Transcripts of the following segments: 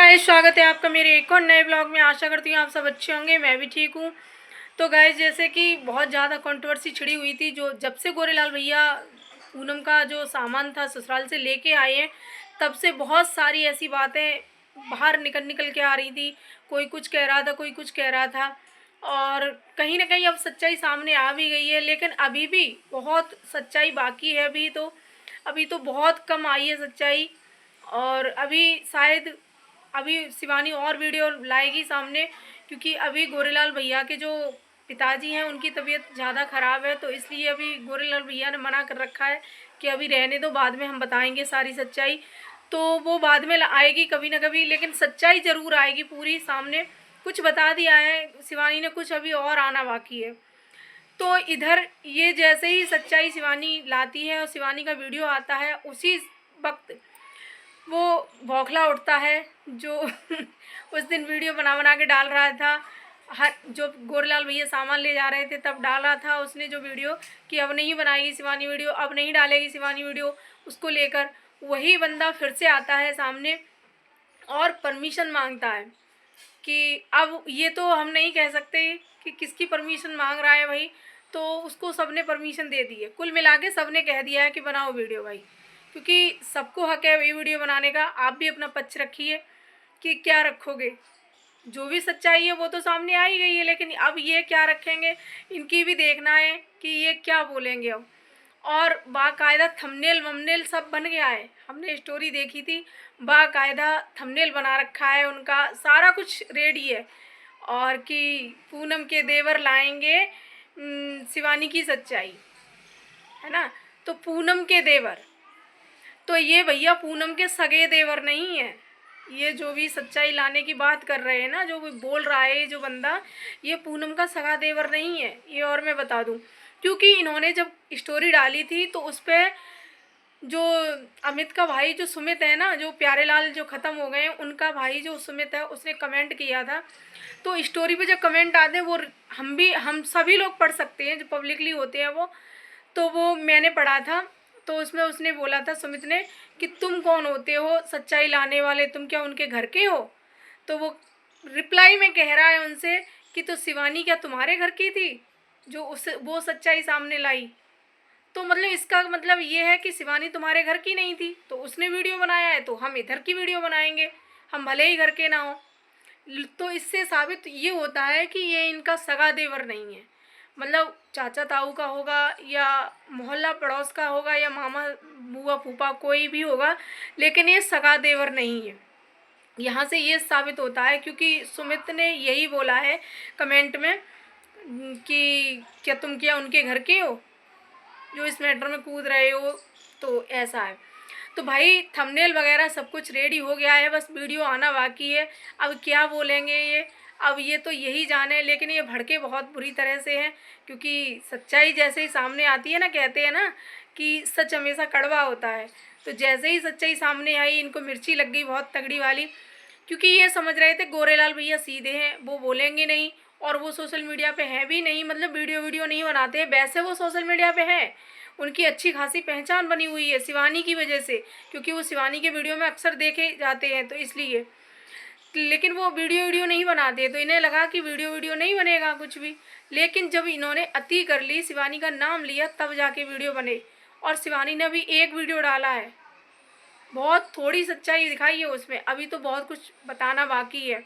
Guys, स्वागत है आपका मेरे एक और नए ब्लॉग में। आशा करती हूँ आप सब अच्छे होंगे, मैं भी ठीक हूँ। तो गाइस, जैसे कि बहुत ज़्यादा कंट्रोवर्सी छिड़ी हुई थी जो जब से गोरेलाल भैया पूनम का जो सामान था ससुराल से लेके आए हैं, तब से बहुत सारी ऐसी बातें बाहर निकल निकल के आ रही थी। कोई कुछ कह रहा था, कोई कुछ कह रहा था, और कहीं ना कहीं अब सच्चाई सामने आ भी गई है। लेकिन अभी भी बहुत सच्चाई बाकी है। अभी तो बहुत कम आई है सच्चाई। और अभी शिवानी और वीडियो लाएगी सामने, क्योंकि अभी गोरेलाल भैया के जो पिताजी हैं उनकी तबीयत ज़्यादा ख़राब है, तो इसलिए अभी गोरेलाल भैया ने मना कर रखा है कि अभी रहने दो, बाद में हम बताएंगे सारी सच्चाई। तो वो बाद में आएगी कभी ना कभी, लेकिन सच्चाई ज़रूर आएगी पूरी सामने। कुछ बता दिया है शिवानी ने, कुछ अभी और आना बाकी है। तो इधर ये जैसे ही सच्चाई शिवानी लाती है और शिवानी का वीडियो आता है, उसी वक्त वो बौखला उठता है जो उस दिन वीडियो बना बना के डाल रहा था। हर जो गोरेलाल भैया सामान ले जा रहे थे तब डाल रहा था उसने जो वीडियो, कि अब नहीं बनाएगी शिवानी वीडियो, अब नहीं डालेगी शिवानी वीडियो, उसको लेकर वही बंदा फिर से आता है सामने और परमिशन मांगता है कि अब ये तो हम नहीं कह सकते कि किसकी परमिशन मांग रहा है भाई। तो उसको सबने परमिशन दे दी है, कुल मिला के सबने कह दिया है कि बनाओ वीडियो भाई, क्योंकि सबको हक है ये वीडियो बनाने का। आप भी अपना पक्ष रखिए कि क्या रखोगे। जो भी सच्चाई है वो तो सामने आ ही गई है, लेकिन अब ये क्या रखेंगे, इनकी भी देखना है कि ये क्या बोलेंगे अब। और बाकायदा थंबनेल वंबनेल सब बन गया है, हमने स्टोरी देखी थी, बाकायदा थंबनेल बना रखा है, उनका सारा कुछ रेडी है। और कि पूनम के देवर लाएंगे शिवानी की सच्चाई, है ना। तो पूनम के देवर, तो ये भैया पूनम के सगे देवर नहीं है। ये जो भी सच्चाई लाने की बात कर रहे हैं ना, जो भी बोल रहा है जो बंदा, ये पूनम का सगा देवर नहीं है ये। और मैं बता दूं, क्योंकि इन्होंने जब स्टोरी डाली थी तो उस पर जो अमित का भाई जो सुमित है ना, जो प्यारेलाल जो ख़त्म हो गए हैं, उनका भाई जो सुमित है उसने कमेंट किया था। तो स्टोरी पे जो कमेंट आते हैं वो हम सभी लोग पढ़ सकते हैं, जो पब्लिकली होते हैं वो। तो वो मैंने पढ़ा था। तो उसमें उसने बोला था सुमित ने कि तुम कौन होते हो सच्चाई लाने वाले, तुम क्या उनके घर के हो। तो वो रिप्लाई में कह रहा है उनसे कि तो शिवानी क्या तुम्हारे घर की थी जो वो सच्चाई सामने लाई। तो मतलब इसका मतलब ये है कि शिवानी तुम्हारे घर की नहीं थी, तो उसने वीडियो बनाया है तो हम इधर की वीडियो बनाएंगे, हम भले ही घर के ना हो। तो इससे साबित ये होता है कि ये इनका सगा देवर नहीं है। मतलब चाचा ताऊ का होगा या मोहल्ला पड़ोस का होगा या मामा बुआ फूफा कोई भी होगा, लेकिन ये सगा देवर नहीं है। यहाँ से ये साबित होता है, क्योंकि सुमित ने यही बोला है कमेंट में कि क्या तुम क्या उनके घर के हो जो इस मैटर में कूद रहे हो। तो ऐसा है। तो भाई थंबनेल वगैरह सब कुछ रेडी हो गया है, बस वीडियो आना बाकी है। अब क्या बोलेंगे ये, अब ये तो यही जाने। लेकिन ये भड़के बहुत बुरी तरह से हैं, क्योंकि सच्चाई जैसे ही सामने आती है ना, कहते हैं ना कि सच हमेशा कड़वा होता है। तो जैसे ही सच्चाई सामने आई इनको मिर्ची लग गई बहुत तगड़ी वाली, क्योंकि ये समझ रहे थे गोरेलाल भैया सीधे हैं, वो बोलेंगे नहीं। और वो सोशल मीडिया पे हैं भी नहीं, मतलब वीडियो नहीं बनाते। वैसे वो सोशल मीडिया पे हैं, उनकी अच्छी खासी पहचान बनी हुई है शिवानी की वजह से, क्योंकि वो शिवानी के वीडियो में अक्सर देखे जाते हैं, तो इसलिए। लेकिन वो वीडियो नहीं बनाते, तो इन्हें लगा कि वीडियो नहीं बनेगा कुछ भी। लेकिन जब इन्होंने अति कर ली, शिवानी का नाम लिया, तब जाके वीडियो बने। और शिवानी ने अभी एक वीडियो डाला है, बहुत थोड़ी सच्चाई दिखाई है उसमें, अभी तो बहुत कुछ बताना बाकी है।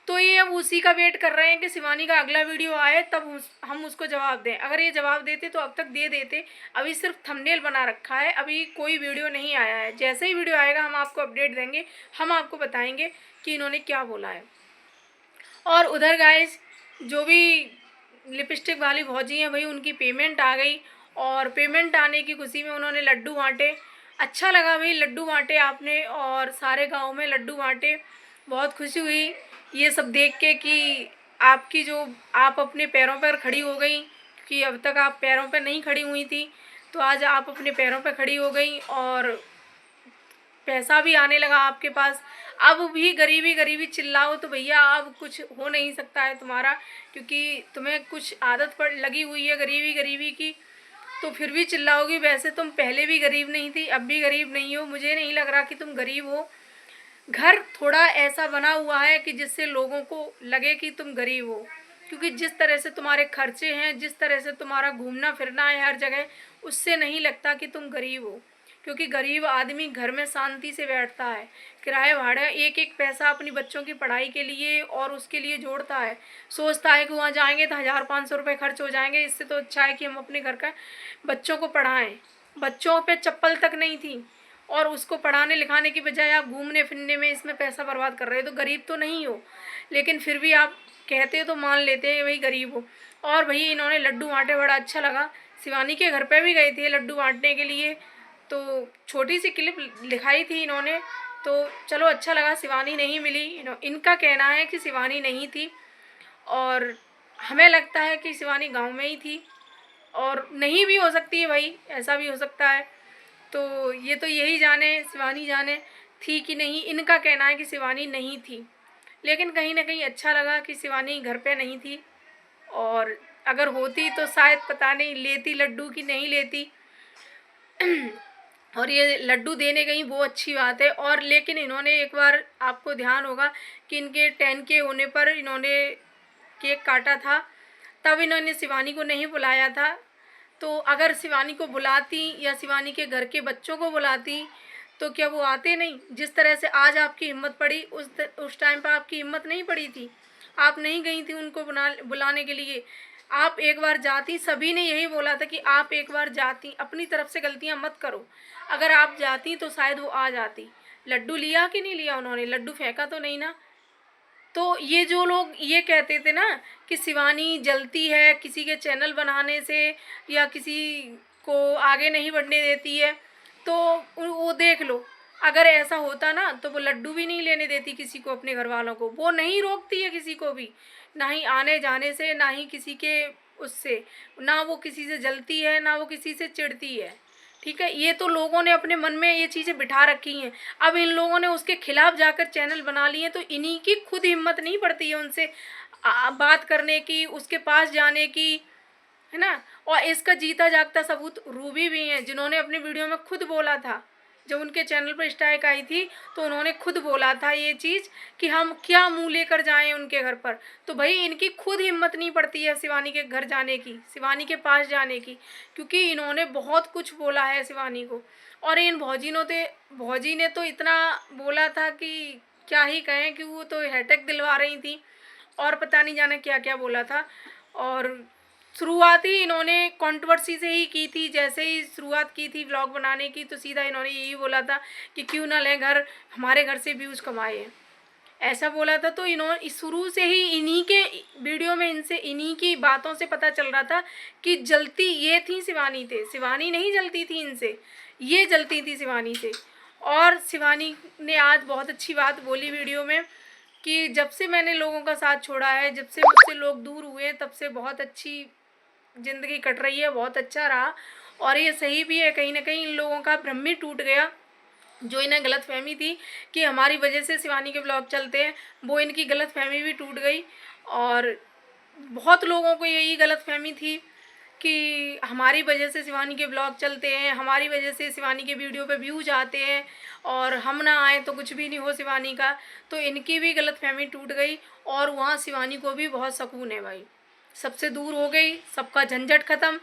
तो ये अब उसी का वेट कर रहे हैं कि शिवानी का अगला वीडियो आए, तब हम उसको जवाब दें। अगर ये जवाब देते तो अब तक दे देते। अभी सिर्फ थंबनेल बना रखा है, अभी कोई वीडियो नहीं आया है। जैसे ही वीडियो आएगा हम आपको अपडेट देंगे, हम आपको बताएंगे कि इन्होंने क्या बोला है। और उधर गाइस, जो भी लिपस्टिक वाली भौजी हैं भाई, उनकी पेमेंट आ गई, और पेमेंट आने की खुशी में उन्होंने लड्डू बांटे। अच्छा लगा भाई, लड्डू बांटे आपने और सारे गांव में लड्डू बांटे। बहुत खुशी हुई ये सब देख के कि आपकी जो आप अपने पैरों पर खड़ी हो गई, क्योंकि अब तक आप पैरों पर नहीं खड़ी हुई थी, तो आज आप अपने पैरों पर खड़ी हो गई और पैसा भी आने लगा आपके पास। अब भी गरीबी गरीबी चिल्लाओ तो भैया अब कुछ हो नहीं सकता है तुम्हारा, क्योंकि तुम्हें कुछ आदत पड़ लगी हुई है गरीबी गरीबी की, तो फिर भी चिल्लाओगी। वैसे तुम पहले भी गरीब नहीं थी, अब भी गरीब नहीं हो, मुझे नहीं लग रहा कि तुम गरीब हो। घर थोड़ा ऐसा बना हुआ है कि जिससे लोगों को लगे कि तुम गरीब हो, क्योंकि जिस तरह से तुम्हारे खर्चे हैं, जिस तरह से तुम्हारा घूमना फिरना है हर जगह, उससे नहीं लगता कि तुम गरीब हो। क्योंकि गरीब आदमी घर में शांति से बैठता है, किराया भाड़ा एक एक पैसा अपनी बच्चों की पढ़ाई के लिए और उसके लिए जोड़ता है, सोचता है कि वहाँ जाएंगे तो 1,000-500 रुपये खर्च हो जाएंगे, इससे तो अच्छा है कि हम अपने घर का बच्चों को पढ़ाएं। बच्चों पे चप्पल तक नहीं थी और उसको पढ़ाने लिखाने की बजाय आप घूमने फिरने में इसमें पैसा बर्बाद कर रहे हो। तो गरीब तो नहीं हो, लेकिन फिर भी आप कहते हो तो मान लेते हैं वही गरीब हो। और वही इन्होंने लड्डू बाँटे, बड़ा अच्छा लगा। शिवानी के घर पे भी गए थे लड्डू बाँटने के लिए, तो छोटी सी क्लिप दिखाई थी इन्होंने, तो चलो अच्छा लगा। शिवानी नहीं मिली, इनका कहना है कि शिवानी नहीं थी, और हमें लगता है कि शिवानी गांव में ही थी, और नहीं भी हो सकती है भाई, ऐसा भी हो सकता है। तो ये तो यही जाने, शिवानी जाने थी कि नहीं। इनका कहना है कि शिवानी नहीं थी, लेकिन कहीं ना कहीं अच्छा लगा कि शिवानी घर पे नहीं थी, और अगर होती तो शायद पता नहीं लेती लड्डू कि नहीं लेती। और ये लड्डू देने गई वो अच्छी बात है। और लेकिन इन्होंने एक बार, आपको ध्यान होगा कि इनके 10 के होने पर इन्होंने केक काटा था, तब इन्होंने शिवानी को नहीं बुलाया था। तो अगर शिवानी को बुलाती या शिवानी के घर के बच्चों को बुलाती तो क्या वो आते नहीं? जिस तरह से आज आपकी हिम्मत पड़ी, उस टाइम पर आपकी हिम्मत नहीं पड़ी थी, आप नहीं गई थी उनको बुलाने के लिए। आप एक बार जाती, सभी ने यही बोला था कि आप एक बार जाती, अपनी तरफ से गलतियां मत करो। अगर आप जाती तो शायद वो आ जाती। लड्डू लिया कि नहीं लिया उन्होंने? लड्डू फेंका तो नहीं ना? तो ये जो लोग ये कहते थे ना कि शिवानी जलती है किसी के चैनल बनाने से या किसी को आगे नहीं बढ़ने देती है, तो वो देख लो, अगर ऐसा होता ना तो वो लड्डू भी नहीं लेने देती किसी को, अपने घर वालों को। वो नहीं रोकती है किसी को भी, ना ही आने जाने से, ना ही किसी के उससे, ना वो किसी से जलती है, ना वो किसी से चिढ़ती है। ठीक है, ये तो लोगों ने अपने मन में ये चीज़ें बिठा रखी हैं। अब इन लोगों ने उसके खिलाफ जाकर चैनल बना लिए, तो इन्हीं की खुद हिम्मत नहीं पड़ती है उनसे बात करने की, उसके पास जाने की, है ना। और इसका जीता जागता सबूत रूबी भी हैं, जिन्होंने अपनी वीडियो में खुद बोला था, जब उनके चैनल पर स्ट्राइक आई थी तो उन्होंने खुद बोला था ये चीज़ कि हम क्या मुंह लेकर जाएं उनके घर पर। तो भाई इनकी खुद हिम्मत नहीं पड़ती है शिवानी के घर जाने की, शिवानी के पास जाने की, क्योंकि इन्होंने बहुत कुछ बोला है शिवानी को। और इन भौजी ने तो इतना बोला था कि क्या ही कहें, कि वो तो हैटक दिलवा रही थी, और पता नहीं जाने क्या क्या बोला था। और शुरुआत ही इन्होंने कंट्रोवर्सी से ही की थी। जैसे ही शुरुआत की थी व्लॉग बनाने की, तो सीधा इन्होंने यही बोला था कि क्यों ना लें घर, हमारे घर से व्यूज़ कमाए, ऐसा बोला था। तो इन्होंने शुरू से ही इन्हीं के वीडियो में, इनसे इन्हीं की बातों से पता चल रहा था कि जलती ये थी शिवानी थे, शिवानी नहीं जलती थी इनसे, ये जलती थी शिवानी से। और शिवानी ने आज बहुत अच्छी बात बोली वीडियो में कि जब से मैंने लोगों का साथ छोड़ा है, जब से मुझसे लोग दूर हुए, तब से बहुत अच्छी ज़िंदगी कट रही है, बहुत अच्छा रहा। और ये सही भी है, कहीं ना कहीं इन लोगों का भ्रम भी टूट गया, जो इन्हें गलतफहमी थी कि हमारी वजह से शिवानी के ब्लॉग चलते हैं, वो इनकी गलतफहमी भी टूट गई। और बहुत लोगों को यही गलतफहमी थी कि हमारी वजह से शिवानी के ब्लॉग चलते हैं, हमारी वजह से शिवानी के वीडियो पे व्यूज आते हैं, और हम ना आए तो कुछ भी नहीं हो शिवानी का। तो इनकी भी गलतफहमी टूट गई, और वहाँ शिवानी को भी बहुत सुकून है भाई, सबसे दूर हो गई, सबका झंझट ख़त्म।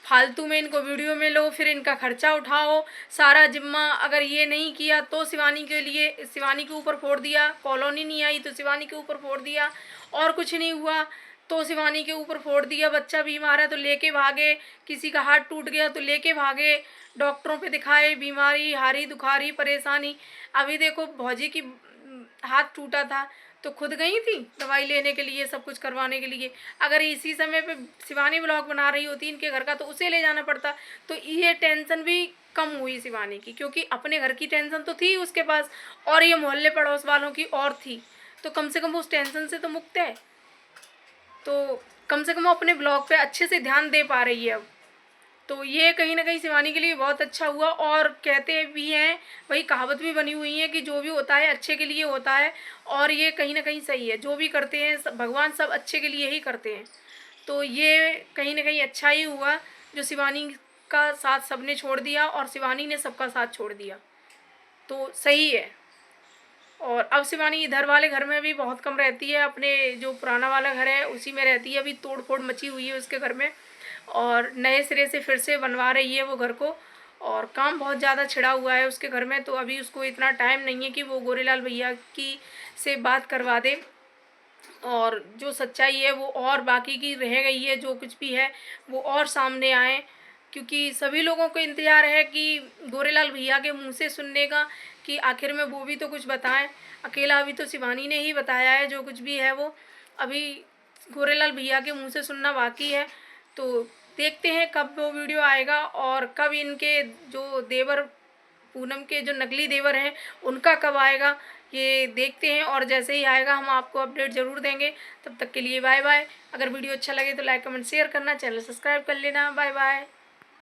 फालतू में इनको वीडियो में लो, फिर इनका खर्चा उठाओ, सारा जिम्मा अगर ये नहीं किया तो शिवानी के लिए, शिवानी के ऊपर फोड़ दिया, कॉलोनी नहीं आई तो शिवानी के ऊपर फोड़ दिया, और कुछ नहीं हुआ तो शिवानी के ऊपर फोड़ दिया, बच्चा बीमार है तो लेके भागे, किसी का हाथ टूट गया तो लेके भागे, डॉक्टरों पे दिखाए, बीमारी हारी दुखारी परेशानी। अभी देखो भौजी की हाथ टूटा था तो खुद गई थी दवाई लेने के लिए, सब कुछ करवाने के लिए। अगर इसी समय पे शिवानी ब्लॉग बना रही होती इनके घर का, तो उसे ले जाना पड़ता, तो ये टेंशन भी कम हुई शिवानी की, क्योंकि अपने घर की टेंशन तो थी उसके पास, और ये मोहल्ले पड़ोस वालों की और थी, तो कम से कम उस टेंशन से तो मुक्त है। तो कम से कम वो अपने ब्लॉग पे अच्छे से ध्यान दे पा रही है अब। तो ये कहीं ना कहीं शिवानी के लिए बहुत अच्छा हुआ। और कहते भी हैं, वही कहावत भी बनी हुई है कि जो भी होता है अच्छे के लिए होता है, और ये कहीं ना कहीं सही है। जो भी करते हैं भगवान सब अच्छे के लिए ही करते हैं। तो ये कहीं ना कहीं अच्छा ही हुआ जो शिवानी का साथ सबने छोड़ दिया और शिवानी ने सबका साथ छोड़ दिया, तो सही है। और अब शिवानी इधर वाले घर में भी बहुत कम रहती है, अपने जो पुराना वाला घर है उसी में रहती है। अभी तोड़ फोड़ मची हुई है उसके घर में और नए सिरे से फिर से बनवा रही है वो घर को, और काम बहुत ज़्यादा छिड़ा हुआ है उसके घर में। तो अभी उसको इतना टाइम नहीं है कि वो गोरेलाल भैया की से बात करवा दे, और जो सच्चाई है वो और बाकी की रह गई है, जो कुछ भी है वो और सामने आए, क्योंकि सभी लोगों को इंतज़ार है कि गोरेलाल भैया के मुंह से सुनने का, कि आखिर में वो भी तो कुछ बताएं। अकेला अभी तो शिवानी ने ही बताया है जो कुछ भी है वो, अभी गोरेलाल भैया के मुंह से सुनना बाकी है। तो देखते हैं कब वो वीडियो आएगा और कब इनके जो देवर पूनम के जो नकली देवर हैं उनका कब आएगा, ये देखते हैं। और जैसे ही आएगा हम आपको अपडेट ज़रूर देंगे। तब तक के लिए बाय बाय। अगर वीडियो अच्छा लगे तो लाइक कमेंट शेयर करना, चैनल सब्सक्राइब कर लेना। Bye bye.